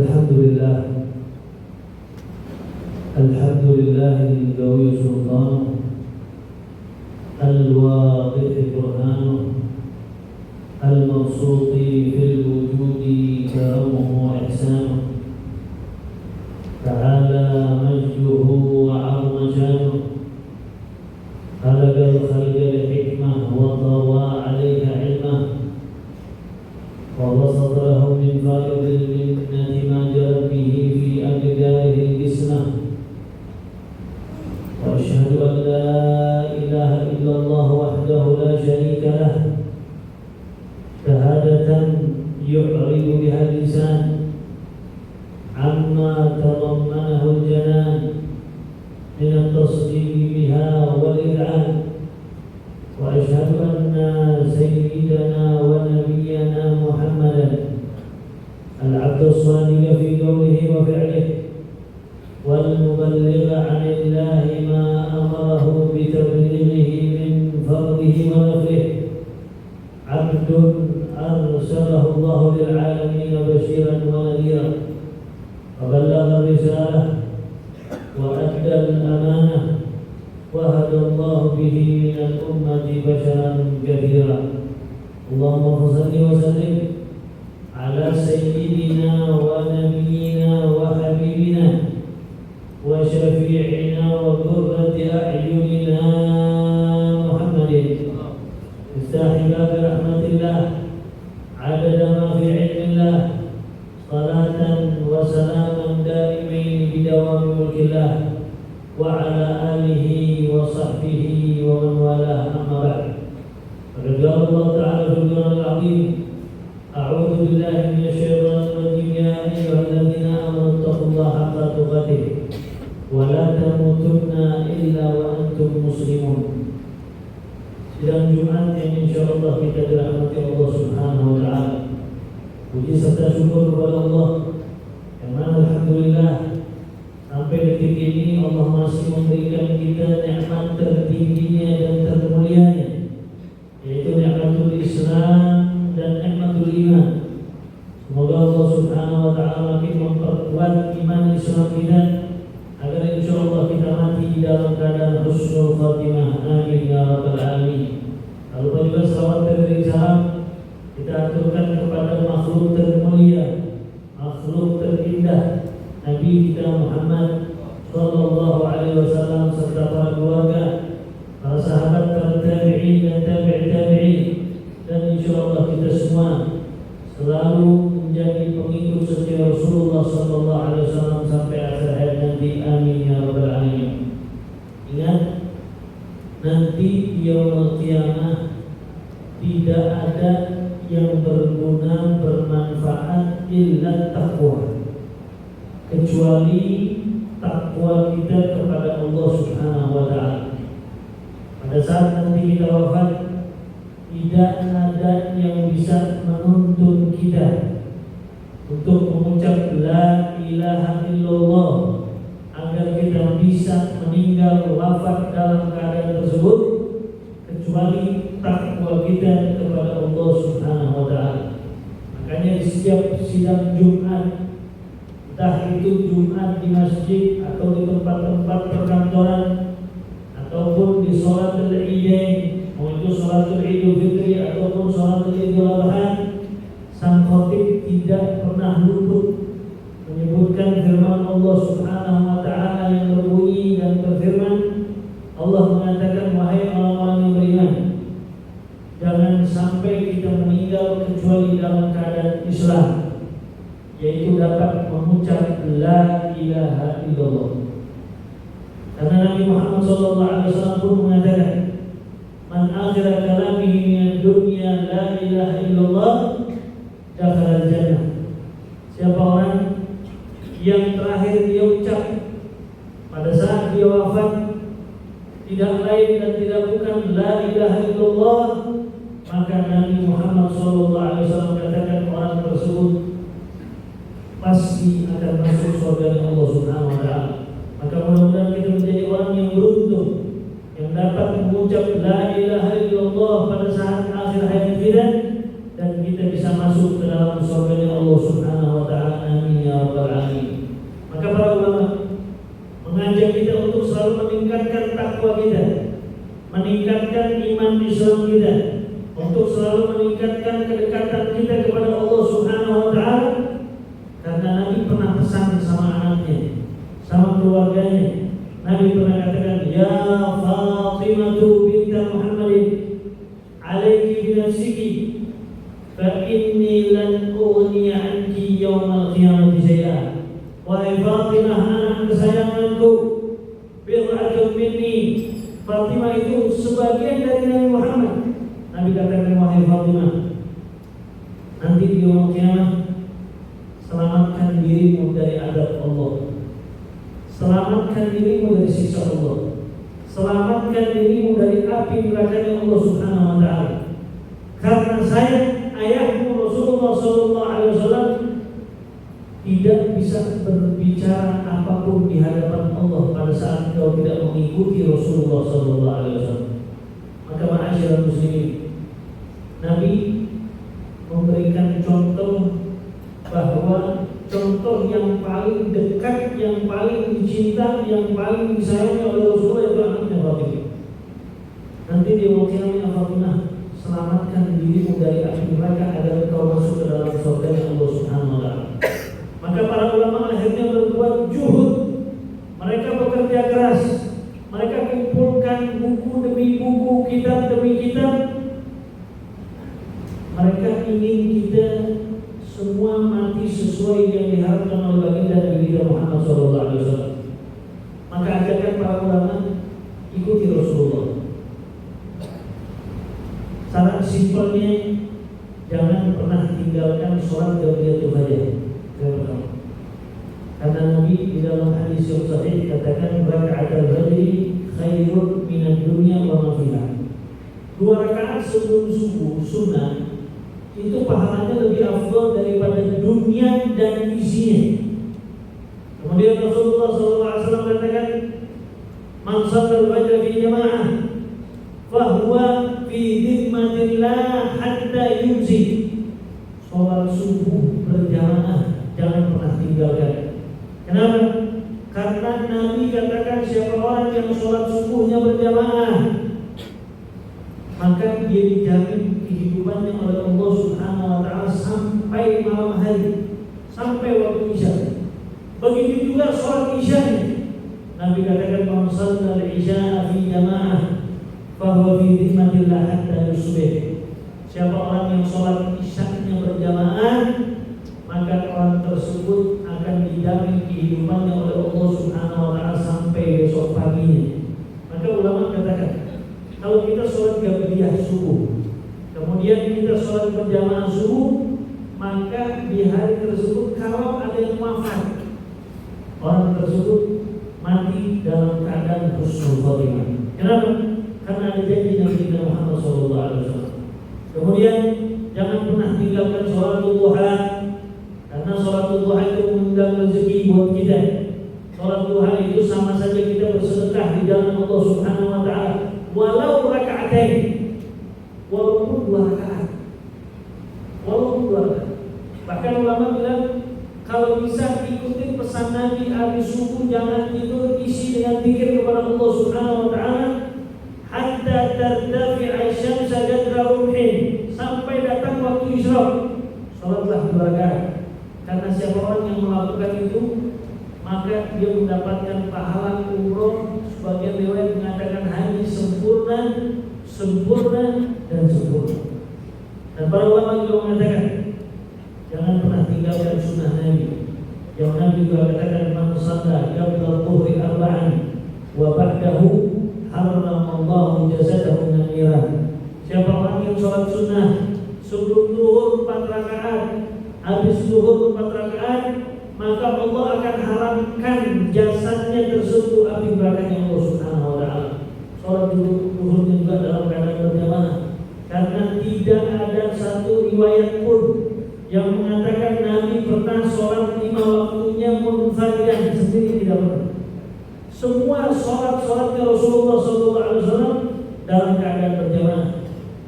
Alhamdulillah, Alhamdulillahil qawi sultan, al-wadih burhan, al-mawsuti fil wujudi karamuhu wa ihsanuh, ta'ala majduhu wa 'azma shanuh, khalaqal khalqa li hikmah wa tawa 'alayha 'ilmah, وبسط له من فائض المنة ما جرت به في أقداره الجسمة وأشهد أن لا إله إلا الله وحده لا شريك له شهادة يعرض بها اللسان عما تضمنه الجنان من التصديق بها والإذعان وأشهد أن سيدنا ونبينا محمدا العبد الصادق في قوله وفعله والمبلغ عن الله ما أمره بتبليغه من فضله ونفعه عبد أرسله الله للعالمين بشيرا ونذيرا فبلغ الرسالة وأدى الأمانة وهدى الله به من الأمة بشرا كثيرا اللهم صل وسلم على سيدنا ونبينا وحبيبنا وشفيعنا وقرة أعيننا محمد مفتاح باب رحمة الله عدد ما في علم الله صلاة وسلاما دائمين بدوام ملك الله وعلى آله وصحبه ومن والاه أما بعد فقد قال الله تعالى في القرآن العظيم أعوذ بالله من الشيطان الرجيم يا أيها الذين آمنوا اتقوا الله حق تقاته ولا تموتن إلا وأنتم مسلمون. Sidang Jumat yang insyaallah kita dirahmati Allah Subhanahu wa taala. Puji serta syukur kepada Allah yang mana alhamdulillah sampai detik ini Allah masih memberikan kita nikmat tertingginya dan termulianya, yaitu nikmatul Islam dan nikmatul iman. Semoga Allah Subhanahu wa taala makin memperkuat iman Islam kita agar insyaallah kita mati dalam keadaan husnul khatimah. Amin ya rabbal alamin. Lalu juga salawat dan salam kita aturkan kepada makhluk termulia, makhluk terindah, Nabi kita Muhammad sallallahu alaihi wasallam serta para keluarga, para sahabat, para tabi'in dan tabi'in, dan insyaallah kita semua selalu menjadi pengikut setia Rasulullah sallallahu alaihi wasallam sampai akhir hayat nanti. Amin ya rabbal alamin. Ingat, nanti di yaumul qiyamah tidak ada yang berguna bermanfaat illa taqwa, kecuali takwa kita kepada Allah Subhanahu wa taala. Pada saat nanti kita wafat, tidak ada yang bisa menuntun kita untuk mengucap la ilaha illallah agar kita bisa meninggal wafat dalam keadaan tersebut, kecuali takwa kita kepada Allah Subhanahu wa taala. Makanya di setiap sidang Jumat, entah itu Jumat di masjid atau di tempat-tempat perkantoran ataupun di sholatul Idain, mau itu sholatul Idul Fitri ataupun sholatul Idul Adha, sang khatib tidak pernah luput menyebutkan firman Allah Subhanahu wa taala yang berbunyi dan berfirman, Allah mengatakan, wahai orang-orang yang beriman, jangan sampai kita meninggal kecuali dalam keadaan Islam, yaitu dapat mengucap la ilaha illallah. Karena Nabi Muhammad SAW pun mengatakan, man akhira kalamihi minad dunya la ilaha illallah dakhala jannah. Siapa orang yang terakhir dia ucap pada saat dia wafat tidak lain dan tidak bukan la ilaha illallah, maka Nabi Muhammad SAW katakan orang tersebut pasti akan masuk surga Allah Subhanahu wa taala. Maka mudah-mudahan kita menjadi orang yang beruntung yang dapat mengucap la ilaha illallah pada saat akhir hayat kita, dan kita bisa masuk ke dalam surga Allah Subhanahu wa taala. Amin ya rabbal meningkatkan iman Islam kita, untuk selalu meningkatkan kedekatan kita kepada Allah Subhanahu wa taala. Karena Nabi pernah pesan sama anaknya, sama keluarganya. Nabi pernah katakan, "Ya Fatimah binti Muhammadin, alaiki bi nafsiki, fa inni lan ughni anki yawmal qiyamati syai'a." Wahai Fatimah, anak kesayanganku, bid'atun minni. Fatimah itu sebagian dari Nabi Muhammad. Nabi katakan, wahai Fatimah, nanti di yaumul qiyamah selamatkan dirimu dari azab Allah, selamatkan dirimu dari siksa Allah, selamatkan dirimu dari api neraka Allah Subhanahu wa taala. Karena saya, ayahmu Rasulullah sallallahu alaihi wasallam, tidak bisa berbicara apapun di hadapan Allah pada saat kau tidak mengikuti Rasulullah sallallahu alaihi wasallam. Maka ma'asyiral muslimin, Nabi memberikan contoh bahwa contoh yang paling dekat, yang paling dicinta, yang paling disayangi oleh Rasulullah itu anaknya Fatimah. Nanti di waktu yang Fatimah, selamatkan dirimu dari api neraka agar kau masuk ke dalam surga Allah Subhanahu wa taala. Maka para ulama akhirnya berbuat juhud. Mereka bekerja keras. Mereka kumpulkan buku demi buku, kitab demi kitab. Mereka ingin kita semua mati sesuai yang diharapkan oleh baginda Nabi Muhammad SAW. Maka ajarkan para ulama, ikuti Rasulullah. Syarat simpelnya, jangan pernah tinggalkan sholat Jabriyatul Fajr. Karena Nabi di dalam hadis yang sahih katakan, raka'atul fajri khairun minad dunya wa ma fiha. 2 rakaat sebelum subuh sunnah itu pahalanya lebih afdal daripada dunia dan isinya. Kemudian Rasulullah SAW katakan, man shallal fajr fi jamaah fahuwa fi dhimmatillah hatta yumsi. Sholat subuh berjamaah jangan pernah tinggalkan. Kenapa? Karena Nabi katakan, siapa orang yang sholat subuhnya berjamaah, maka dia dijamin kehidupannya oleh Allah Subhanahu wa taala sampai malam hari, sampai waktu isya. Begitu juga sholat isya. Nabi katakan, man shallal isya fi jamaah fa huwa fi dhimmatillah hatta yusbih. Siapa orang yang sholat isya-nya berjamaah, maka orang tersebut akan dijamin kehidupannya oleh Allah Subhanahu wa taala sampai besok paginya. Maka ulama katakan, kalau kita sholat Gabriyah subuh, kemudian kita sholat berjamaah subuh, maka di hari tersebut kalau ada yang wafat, orang tersebut mati dalam keadaan husnul khotimah. Kenapa? Karena ada janji Nabi Muhammad SAW. Kemudian jangan pernah tinggalkan sholatul duha, karena sholatul duha itu mengundang rezeki buat kita. Sholat duha itu sama saja kita bersedekah di jalan Allah Subhanahu wa taala, walau raka'atain, walaupun 2 rakaat. Walaupun 2 rakaat. Bahkan ulama bilang, kalau bisa ikutin pesan Nabi, habis subuh jangan tidur, isi dengan zikir kepada Allah Subhanahu wa taala hatta tartafi'a syamsu qadra rumhin, sampai datang waktu isyraq. Salatlah 2 rakaat. Karena siapa orang yang melakukan itu, maka dia mendapatkan pahala umroh. Sebagian riwayat mengatakan haji sempurna, sempurna dan sempurna. Dan para ulama juga mengatakan, jangan pernah tinggalkan sunnah Nabi. Yang Nabi juga katakan, man shalla qabla dhuhri arba'an wa ba'dahu harramallahu jasadahu minan nar. Siapa orang yang sholat sunnah sebelum zuhur 4 rakaat, habis zuhur 4 rakaat, maka Allah akan haramkan jasadnya tersentuh api neraka Allah Subhanahu wa taala. Sholat zuhur juga dalam keadaan berjamaah. Karena tidak ada satu riwayat pun yang mengatakan Nabi pernah sholat 5 waktunya munfaridan sendiri, tidak pernah. Semua sholat-sholatnya Rasulullah SAW dalam keadaan berjamaah.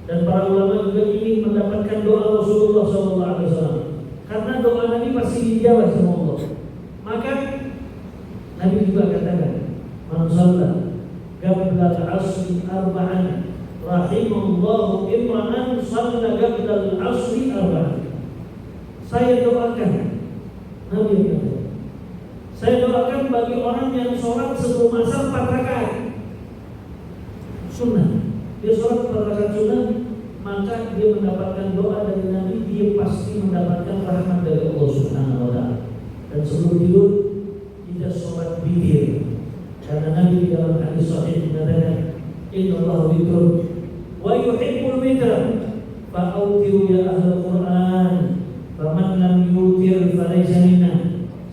Dan para ulama juga ingin mendapatkan doa Rasulullah SAW, karena doa Nabi pasti dijawab sama Allah. Maka Nabi juga katakan, man shalla qabla al-'asri arba'an rahimallahu imra'an shalla qabla al-'asri arba'an. Saya doakan, Nabi kata, saya doakan bagi orang yang sholat sebelum asar 4 rakaat sunnah. Dia sholat 4 rakaat sunnah, maka dia mendapatkan doa dari Nabi, dia pasti mendapatkan rahmat dari Allah Subhanahu wa ta'ala. Dan sebelum tidur kita sholat witir, karena Nabi di dalam hadis sahih mengatakan, Inna Allah witrun wa yuhibbul witra fa'awtiru ya ahlul Quran faman lam yutir falaysa minna.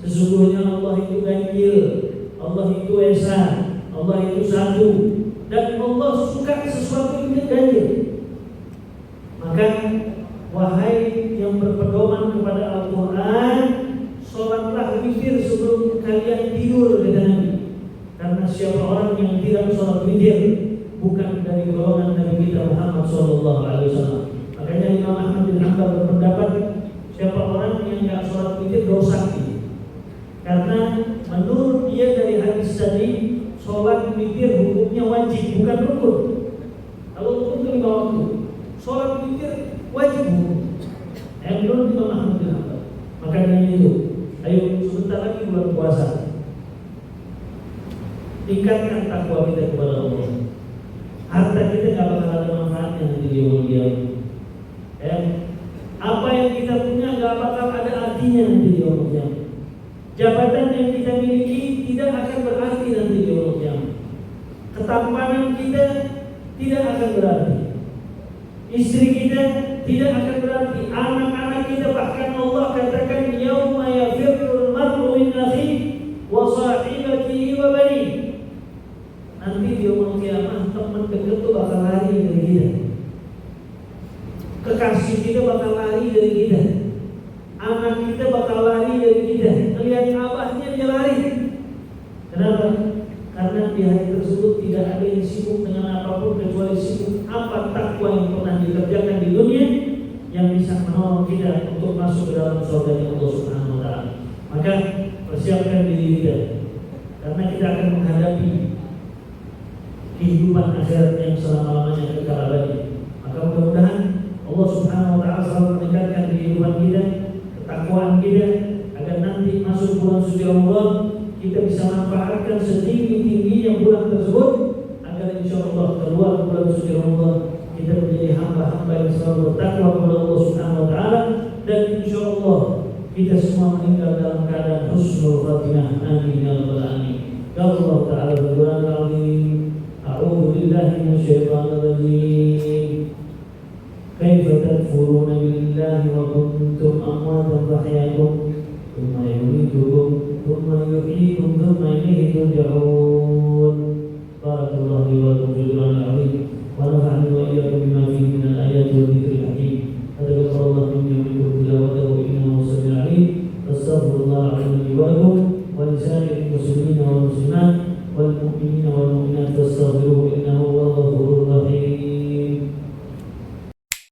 Sesungguhnya Allah itu ganjil, Allah itu esa, Allah itu satu, dan Allah suka sesuatu yang ganjil. Maka wahai yang berpedoman kepada Al-Quran, sholatlah witir sebelum kalian tidur, kata Nabi. Karena siapa orang yang tidak sholat witir bukan dari golongan Nabi kita Muhammad SAW. Makanya Imam Ahmad bin Hanbal berpendapat siapa orang yang tidak sholat witir dosa. Karena menurut dia dari hadis tadi, sholat witir hukumnya wajib, bukan rukun. Kalau rukun itu 5 waktu, sholat witir wajib hukum. Menurut Imam Ahmad bin Hanbal. Maka dengan itu, ayo sebentar lagi bulan puasa, tingkatkan takwa kita kepada Allah. Harta kita nggak bakal ada manfaatnya nanti di dunia. Apa yang kita punya nggak bakal ada artinya nanti di dunia. Jabatan yang kita miliki tidak akan berarti nanti di dunia. Ketampanan kita tidak akan berarti. Istri kita tidak akan berarti. Anak-anak kita, bahkan Allah katakan yauma yafirrul mar'u min akhihi wa sahibatihi wa banihi. Nanti di yaumul qiyamah teman dekat itu bakal lari dari kita. Kekasih kita bakal lari dari kita. Anak kita bakal lari dari kita. Melihat abahnya dia lari. Kenapa? Karena di hari tersebut tidak ada yang sibuk dengan apapun kecuali sibuk apa takwa yang pernah dikerjakan di dunia yang bisa menolong kita untuk masuk ke dalam surga Allah Subhanahu wa ta'ala. Maka persiapkan diri kita, karena kita akan menghadapi kehidupan akhirat yang selama-lamanya kekal abadi. Maka mudah-mudahan Allah Subhanahu wa ta'ala selalu meningkatkan kehidupan kita, ketakwaan kita, agar nanti masuk bulan suci Ramadan kita bisa manfaatkan setinggi-tingginya bulan tersebut, agar insyaallah keluar bulan suci Ramadan kita menjadi hamba-hamba yang selalu bertakwa kepada Allah Subhanahu wa ta'ala, dan insyaallah kita semua meninggal dalam keadaan husnul khatimah. Amin ya rabbal alamin. Allah ta'ala berdoa kami, a'udzu billahi minasyaitonir rajim. Kaifa takfuruna billahi wa kuntum amwatan fahyakum thumma yumitukum thumma yuhyikum thumma ilayhi turja'un. Barakallahu li wa lakum fil Qur'anil 'azim wa nafa'ani wa iyyakum bima fihi min al-ayati